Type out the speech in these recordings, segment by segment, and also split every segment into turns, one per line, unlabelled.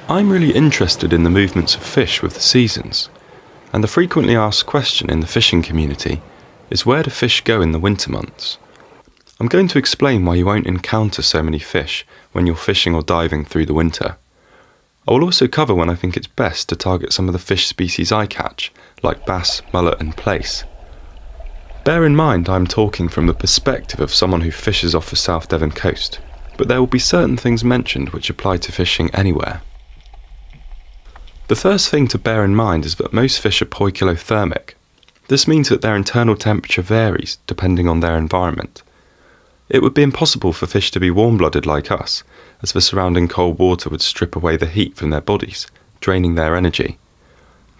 I'm really interested in the movements of fish with the seasons, and the frequently asked question in the fishing community is where do fish go in the winter months? I'm going to explain why you won't encounter so many fish when you're fishing or diving through the winter. I will also cover when I think it's best to target some of the fish species I catch, like bass, mullet and plaice. Bear in mind I'm talking from the perspective of someone who fishes off the South Devon coast, but there will be certain things mentioned which apply to fishing anywhere. The first thing to bear in mind is that most fish are poikilothermic. This means that their internal temperature varies depending on their environment. It would be impossible for fish to be warm-blooded like us, as the surrounding cold water would strip away the heat from their bodies, draining their energy.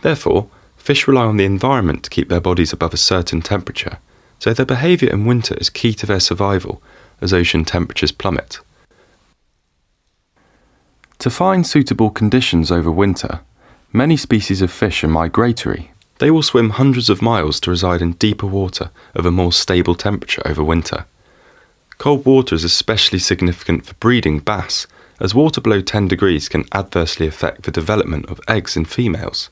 Therefore, fish rely on the environment to keep their bodies above a certain temperature, so their behaviour in winter is key to their survival as ocean temperatures plummet. To find suitable conditions over winter, many species of fish are migratory. They will swim hundreds of miles to reside in deeper water of a more stable temperature over winter. Cold water is especially significant for breeding bass, as water below 10 degrees can adversely affect the development of eggs in females.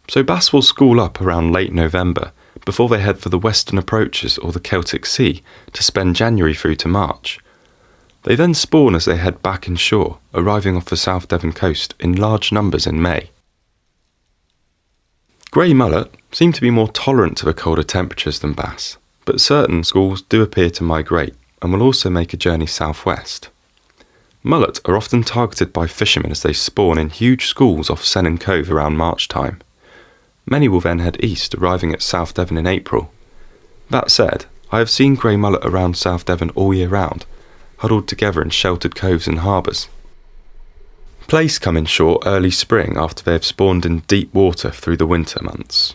So bass will school up around late November before they head for the western approaches or the Celtic Sea to spend January through to March. They then spawn as they head back inshore, arriving off the South Devon coast in large numbers in May. Grey mullet seem to be more tolerant to the colder temperatures than bass, but certain schools do appear to migrate and will also make a journey southwest. Mullet are often targeted by fishermen as they spawn in huge schools off Sennin Cove around March time. Many will then head east, arriving at South Devon in April. That said, I have seen grey mullet around South Devon all year round, huddled together in sheltered coves and harbours. Plaice come inshore early spring after they have spawned in deep water through the winter months.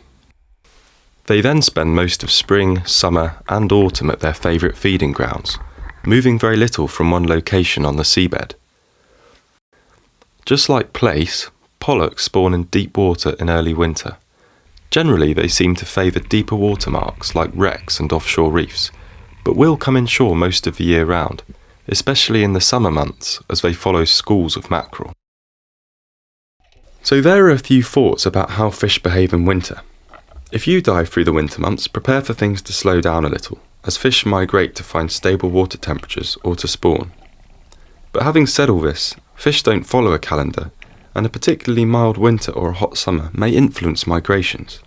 They then spend most of spring, summer and autumn at their favourite feeding grounds, moving very little from one location on the seabed. Just like plaice, pollock spawn in deep water in early winter. Generally they seem to favour deeper water marks like wrecks and offshore reefs, but will come inshore most of the year round, especially in the summer months as they follow schools of mackerel. So there are a few thoughts about how fish behave in winter. If you dive through the winter months, prepare for things to slow down a little, as fish migrate to find stable water temperatures or to spawn. But having said all this, fish don't follow a calendar, and a particularly mild winter or a hot summer may influence migrations.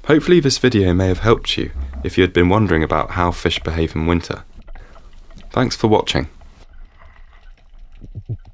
Hopefully this video may have helped you if you had been wondering about how fish behave in winter. Thanks for watching.